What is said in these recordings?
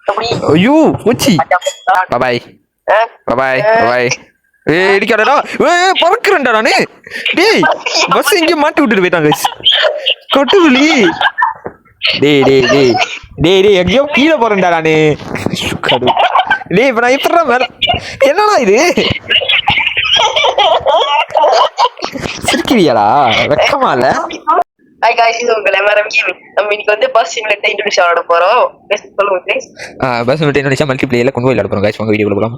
ஐயோ பூச்சி பாய் பாய் பாய் இடிக்காடா பறக்குறேன்டா நானு டேய் பஸ் இங்கே மாட்டி விட்டுட்டு போயிட்டாங்க கொட்டுவிழி டேய் டேய் டேய் டேய் டேய் எங்கேயோ கீழே போறேன்டா நானு டேய் இப்ப நான் இப்படா மேல என்னடா இது சிரிக்கிறியாடா வெக்கமா இல்ல ஹாய் गाइस இது உங்க எம்ஆர்எம் கேமிங் நம்ம இன்னைக்கு வந்து பஸ் சிமுலேட்டர் இன்ட்ரோ듀ஸ் ஆட போறோம் சொல்லுங்க ப்ளீஸ் பஸ் சிமுலேட்டர் இன்ட்ரோ듀ஸ் மல்டிப்ளேயர்ல கொண்டு போய் விளையாட போறோம் गाइस வாங்க வீடியோக்குள்ள போலாம்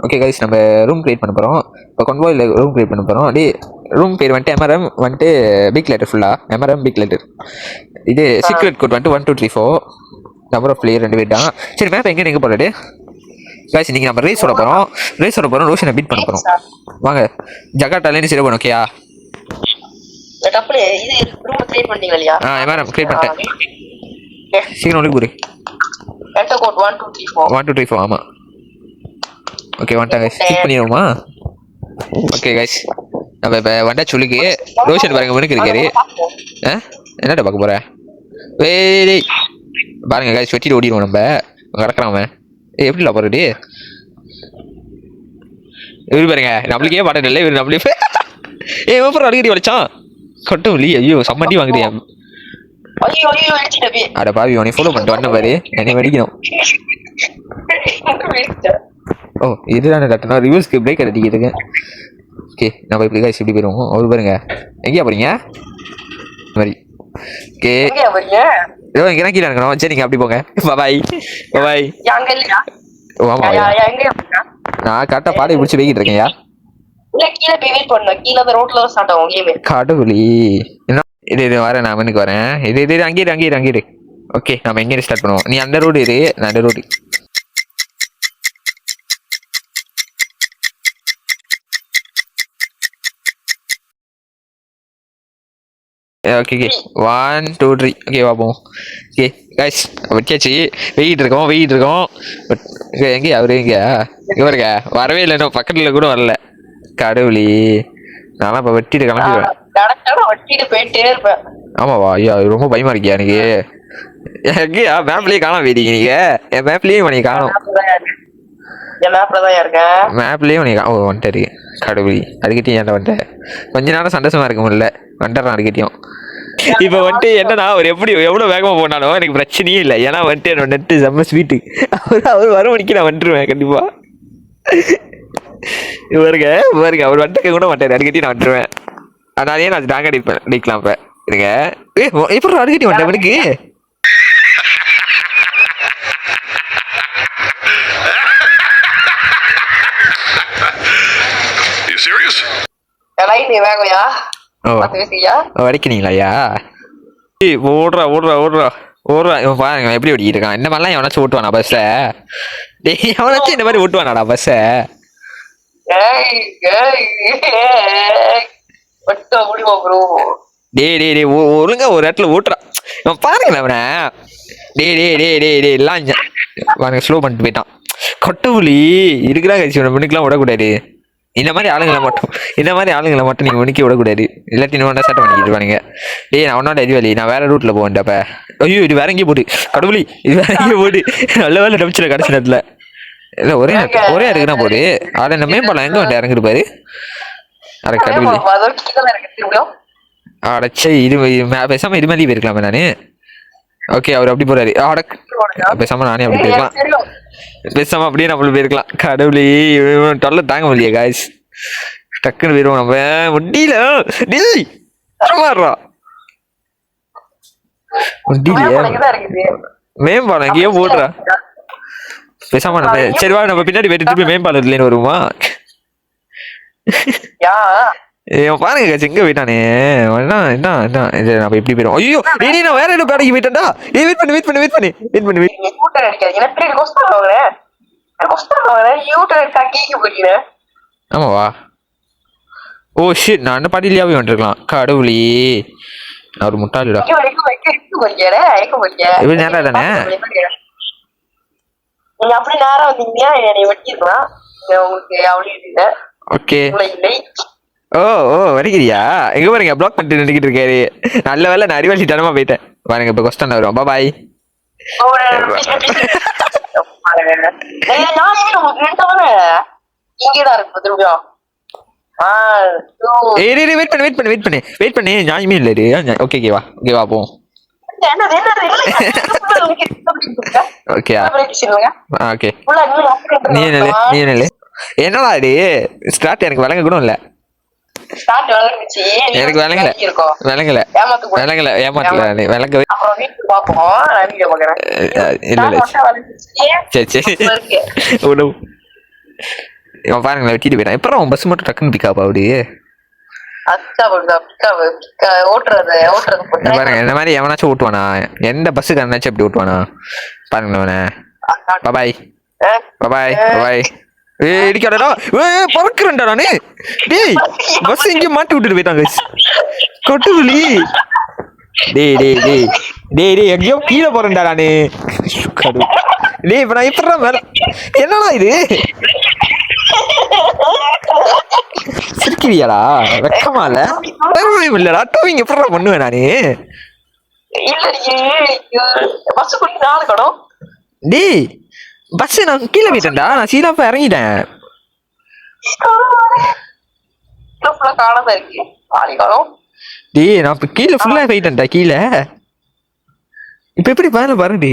ஓகே गाइस நம்ம ரூம் கிரியேட் பண்ண போறோம் இப்போ கன்வாய்ல ரூம் கிரியேட் பண்ண போறோம் டேய் ரூம் பேர் வந்து எம்ஆர்எம் வந்து பிக் லெட்டர் ஃபுல்லா எம்ஆர்எம் பிக் லெட்டர் இது சீக்ரெட் கோட் வந்து 1 2 3 4 நம்பர் ஆஃப் பிளேயர் 2 பேர் தான் சரி மேப் எங்க போறது गाइस இன்னைக்கு நம்ம ரேஸ் ஓட போறோம் ரோஷனை பீட் பண்ண போறோம் வாங்க ஜகாட்டால இருந்து சேவ் பண்ணு ஓகேயா டப்ளே இது ரூம் கிரியேட் பண்ணீங்களா எம்ஆர்எம் கிரியேட் பண்ணிட்டேன் சீக்கிரம் ஒளி குரு என்டர் கோட் 1 2 3 4 1 2 3 4 ஆமா ஓகே வந்துட்டாங்க गाइस கிளிக் பண்ணிடுவோமா ஓகே गाइस நம்ம இப்ப வந்தா சொல்லுங்க ரோஷன் பாருங்க முன்னுக்கு இருக்காரு என்னடா பார்க்க போற டேய் பாருங்க गाइस வெட்டிட்டு ஓடிடுவோம் நம்ம கடக்குறாம எப்படில போறடி இவரு பாருங்க நம்மளுக்கே பாடம் இல்லை இவரு நம்மளே அப்புறம் அடிக்கடி வச்சான் கொட்டவுலி ஐயோ சம்மண்டி வாங்குறியா அட பாவி உன்னை ஃபாலோ பண்ணிட்டு வந்த பாரு என்னை வெடிக்கணும் ஓ இதுதான் கட்டணும் ரிவர்ஸ்க்கு பிரேக் அடிக்கிட்டு இருக்கேன் ஓகே நம்ம இப்படி गाइस இப்படி போயிடுவோம் அவரு பாருங்க எங்கேயா போறீங்க இந்த மாதிரி ஓகே ஏதோ இங்கே கீழே இருக்கணும் சரி நீங்கள் அப்படி போங்க பாய் பாய் ஓ ஆமா நான் கரெக்டாக பாடையை பிடிச்சி போய்கிட்டு இருக்கேன்யா கடவுளி என்ன இது வரேன் நான் மனுக்கு வரேன் இது அங்கேயிரு ஓகே நம்ம எங்கேயும் ஸ்டார்ட் பண்ணுவோம் நீ அந்த ரோடு இரு நான் அந்த ரோடு ஓகே 1 2 3 ஓகே வாப்போம் ஓகே गाइस வச்சாச்சு வெயிட் இருக்கோம் எங்க அவரு எங்க இவருங்க வரவே இல்லை இன்னும் பக்கத்துல கூட வரல கடவுளி நான் இப்ப வெட்டிட்டு கிளம்பிடுவேன் ஆமாவா ஐயா ரொம்ப பயமா இருக்கியா எனக்கு எங்கயா மேப்லயே காணாம போயிட்டீங்க நீங்க என் மேப்லயே உனக்கு காணும் மேப்லயே உனக்கு வந்துட்டாரு கடவுளி அதுக்கிட்டையும் ஏன்டா வந்துட்டேன் கொஞ்ச நேரம் சந்தோஷமா இருக்க முடியல வந்துடுறான் அதுக்கிட்டையும் இப்ப வந்துட்டு என்னன்னா அவர் எவ்வளவு வேகமா போனாலும் எனக்கு பிரச்சனையே இல்லை ஏன்னா வந்துட்டு என்னோட நெட்டு செம்ம ஸ்வீட்டு அவர் வர மணிக்கு நான் வந்துருவேன் கண்டிப்பா பாருங்க அவர் வந்துட்டு கூட மாட்டாரு அடிக்கடி நான் வந்துருவேன் அதனாலேயே நான் டாங்க அடிக்கலாம் இப்ப இருங்க எப்படி அடிக்கடி வந்துட்டேன் அவனுக்கு வடிக்கிறீங்களாயா ஓடுறா பாருங்க எப்படி ஓடிக்கிட்டு இருக்கான் இந்த மாதிரிலாம் எவனாச்சும் ஓட்டுவானா பஸ்ஸ எவனாச்சும் இந்த மாதிரி ஓட்டுவானாடா பஸ்ஸ டே ஒழுங்கா ஒரு இடத்துல ஓட்டுறான் பாருங்களேன் அவனை டே எல்லாம் பாருங்க ஸ்லோ பண்ணிட்டு போயிட்டான் கொட்டவுளி இருக்கிறாங்க மணிக்கெல்லாம் விடக்கூடாது இந்த மாதிரி ஆளுங்களை மட்டும் நீங்க மணிக்க விடக்கூடாது இல்லாட்டி இன்னும் சட்டை பண்ணிக்கிட்டு இருப்பானுங்க நான் ஒன்னோட எதிர்வலி நான் வேற ரூட்ல போவேன் அப்ப ஐயோ இது வேற எங்கேயும் போடு கடவுளி இது வேற எங்கேயும் போடு நல்ல வேலை டப்பிச்சிட கடைசி நேரத்துல இல்ல ஒரே இருக்குன்னா போடு ஆட இந்த மேம்பாலம் எங்க வந்து இறங்கிட்டு பாரு அட கடவுளி அடச்சே இது பேசாம இது மாதிரி போயிருக்கலாமே நானு ஓகே அவர் அப்படி போறாரு பேசாம நானே அப்படி போயிருக்கலாம் பேசாம அப்படியே நம்மள போயிருக்கலாம் கடவுளே தொல்லை தாங்க முடியல गाइस டக்குன்னு போயிருவோம் நம்ம முடியல மேம்பாலம் எங்கேயோ போடுறா பேசாம நம்ம சரி வா நம்ம பின்னாடி போயிட்டு திருப்பி மேம்பாலம் இல்லைன்னு வருமா பாருங்க எங்க போயிட்டானே என்ன நம்ம எப்படி போயிடும் ஐயோ நான் வேற என்ன பேடைக்கு போயிட்டேன்டா வெயிட் பண்ணு ஆமாவா ஓ ஷிட் நான் அந்த பாட்டிலேயே வந்துருக்கலாம் கடவுளி நான் ஒரு முட்டாளிடா இவன் நேரம் தானே நீங்க அப்படி நேரம் வந்தீங்கன்னா என்னை வெட்டிருக்கலாம் உங்களுக்கு அவ்வளவு இல்லை ஓகே. இல்லை இல்லை. ஓ ஓ வரைக்கிறியா? எங்க பாருங்க பிளாக் பண்ணிட்டு நின்றுக்கிட்டு இருக்காரு. நல்ல வேலை நான் அறிவாளி தனமா போயிட்டேன். பாருங்க இப்ப கொஸ்டன் வரும். பாய். இங்கேதான் இருக்கு திரும்பியும். வெயிட் பண்ணு நியாயமே இல்ல இது. ஓகேவா போவோம். ஓகே ஓகே நீ என்னல என்னடா இது ஸ்டார்ட் எனக்கு விளங்க கூட இல்ல. எனக்கு விளங்கல ஏமாத்தல விளங்கவே இல்ல. சரி பாருங்களேன் வெட்டிட்டு போயிட்டான். எப்பறம் பஸ் மட்டும் டக்குன்னு பிக்காப்பா அப்படி பாருங்க. இந்த மாதிரி எவனாச்சும் ஓட்டுவானா? எந்த பஸ்ஸுக்கு அண்ணாச்சும் அப்படி ஓட்டுவானா? பாருங்களேன். பாய் இடிக்காடா பறக்குறேன்டா நானு. டேய் பஸ் இங்கே மாட்டி விட்டுட்டு போயிட்டாங்க கொட்டுவிலி. டேய் எங்கேயோ கீழே போறேன்டா நானு. டேய் இப்ப நான் இப்ப மேல என்னடா இது சிரிக்கிறியாடா? வெக்கமா இல்லடா டோவிங் எப்படா பண்ணுவேன் நானு? டேய் பஸ் நான் கீழே போயிட்டேன்டா. நான் சீலாப்ப இறங்கிட்டேன். டேய் நான் இப்ப கீழே ஃபுல்லா போயிட்டேன்டா. கீழே இப்ப எப்படி பாரு பாருடி.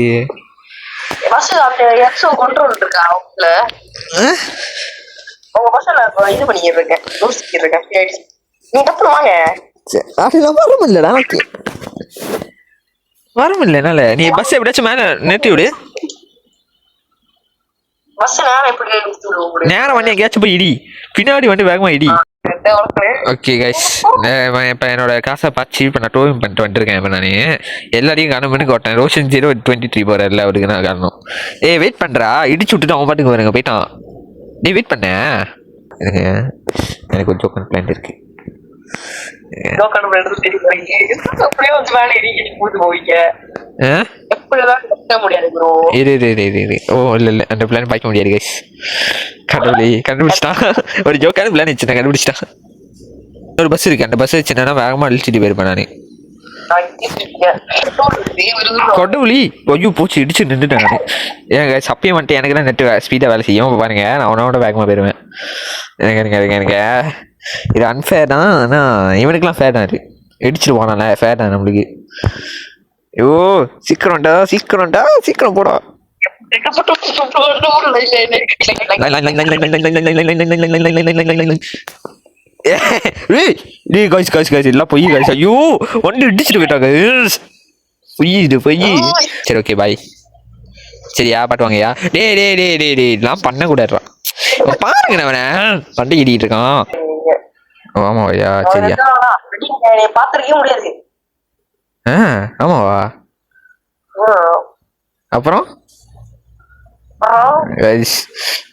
வரமில்ல என்னால. நீ பஸ் எப்படியாச்சும் மேல நிறுத்தி விடு. நேரம் வண்டி எங்கேயாச்சும் போய் இடி. பின்னாடி வண்டி வேகமா இடி. ஓகே கைஸ் இப்போ என்னோட காசை பார்த்து இப்போ நான் டோவிங் பண்ணிட்டு வந்துருக்கேன். இப்போ நான் எல்லாரையும் கணவனுக்கு ஓட்டேன். ரோஷன் 023 போகிறார்ல அவருக்கு நான் காரணம். வெயிட் பண்ணுறா இடிச்சு விட்டுட்டு அவன் பாட்டுக்கு வருங்க போயிட்டான். நீ வெயிட் பண்ண எனக்கு ஒரு ஜோக்கன் பிளான் இருக்கு. ஓ இல்ல அந்த பிளான் பார்க்க முடியாது கைஸ். கடவுளே கண்டுபிடிச்சிட்டான். ஒரு ஜோக்கான பிளான் வச்சு கண்டுபிடிச்சிட்டான். ஒரு பஸ் இருக்கு. அந்த பஸ் வச்சு என்னன்னா வேகமா அழிச்சிட்டு போயிருப்பேன் நானு. கடவுளி ஐயோ போச்சு இடிச்சு நின்றுட்டேன் நானு. ஏங்க சப்பையும் வந்துட்டு எனக்கு தான் நெட்டு ஸ்பீடா வேலை செய்யும். பாருங்க நான் அவனோட வேகமா போயிருவேன். எனக்கு இது அன்ஃபேர் தான். ஆனா இவனுக்குலாம் ஃபேர் தான். இருக்கு இடிச்சிட்டு போனால ஃபேர் தான் நம்மளுக்கு. ஐயோ சீக்கிரம் போடா. எல்லாம் பொய் கைஸ். ஐயோ வண்டி இடிச்சிட்டு போயிட்டாங்க. பொய். சரி ஓகே பாய். சரியா பாட்டு வாங்கயா. டே எல்லாம் பண்ண கூடாதுடா. பாருங்க அவனை வண்டி இடிக்கிட்டு இருக்கான். ஆமாவையா சரியா ஆமாவா. அப்புறம்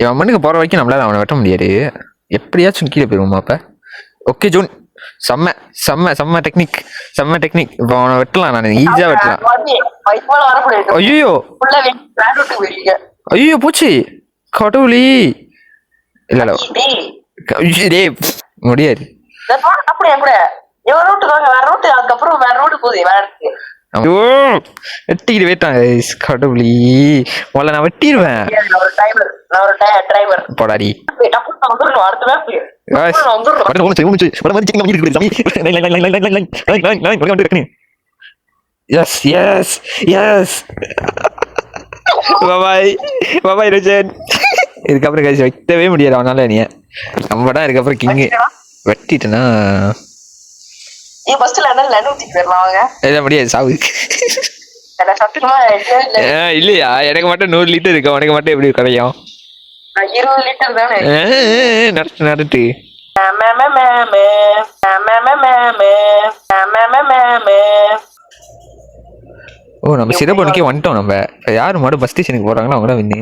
இவன் மண்ணுக்கு போற வரைக்கும் நம்மளால அவனை வெட்ட முடியாது. எப்படியாச்சும் கீழே போயிருவோமா அப்ப. ஓகே ஜூன் செம்ம டெக்னிக். இப்போ அவனை வெட்டலாம். நான் ஈஸியா வெட்டலாம். ஐயோ போச்சு கடவுளி. இல்ல முடியாது. வெட்டிட்டு போயிட்டான் கடவுளி. முதல்ல நான் வெட்டிடுவேன். போடாடி பாய் ரோஜன். இதுக்கப்புறம் கழிச்சு வைக்கவே முடியாது அவனால. நீ நம்ம தான் இதுக்கப்புறம் கிங்கு. வெட்டிட்டேன்னா முடியாது சாவு. இல்லையா எனக்கு மட்டும் 100 லிட்டர் இருக்கு. உனக்கு மட்டும் எப்படி கிடைக்கும்? 20 லிட்டர் தானே. நடத்து ஓ நம்ம சிறப்புக்கே வந்துட்டோம். நம்ம யாரு மாடு பஸ் ஸ்டேஷனுக்கு போறாங்களோ அவங்க தான் வின்னு.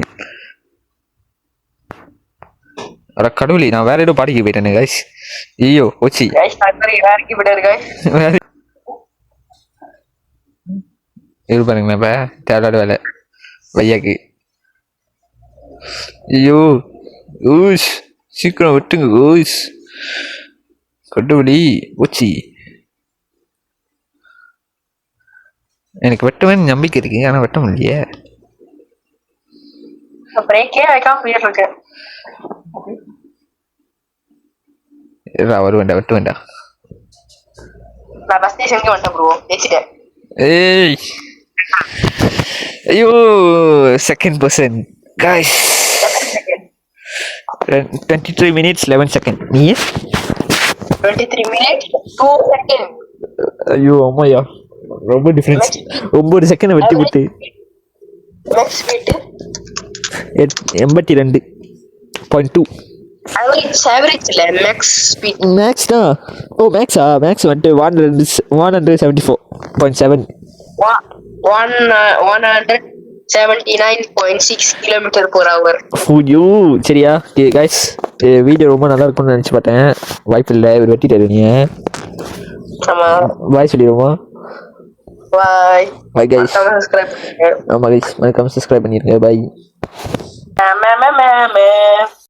அட கடவுளி நான் வேற ஏதோ பாடிக்கு போயிட்டேன் கைஸ். ஐயோ ஓச்சி இது பாருங்க இப்ப தேடாட வேலை வையாக்கு. ஐயோ ஊஷ் சீக்கிரம் வெட்டுங்க கோய்ஸ். கட்டுப்படி ஊச்சி. எனக்கு வெட்டுவேன்னு நம்பிக்கை இருக்கு, ஆனா வெட்ட முடியலையே. பிரேக்கே வைக்காம போயிட்டு இருக்கேன். வருவேண்டா, வெட்டுவேண்டா. நான் பஸ் ஸ்டேஷனுக்கு வந்துட்டேன் ப்ரோ, வச்சுட்டேன். ஏய் ஐயோ, second person guys. 23 minutes 11 seconds. நீ 23 minutes 2 seconds. ஐயோ அம்மாயா, ரொம்ப டிஃபரன்ஸ். 9 செகண்ட் வெட்டி போட்டு மேக்ஸ் ஸ்பீட் 82.2. ஆவரேஜ் இல்ல, மேக்ஸ் ஸ்பீட். மேக்ஸ் தான். ஓ மேக்ஸா? மேக்ஸ் வந்துட்டு 174.7. 179.6 km/h. ஐயோ சரியா கைஸ், வீடியோ ரொம்ப நல்லா இருக்கும்னு நினச்சி பார்த்தேன். வாய்ப்பு இல்லை, இவர் வெட்டிட்டாரு. நீ பாய் சொல்லிடுவோமா? பாய் பாய் கைஸ். சப்ஸ்கிரைப் பண்ணுங்க. ஆமாம் கைஸ், மறக்காம சப்ஸ்கிரைப் பண்ணிருங்க. பாய்.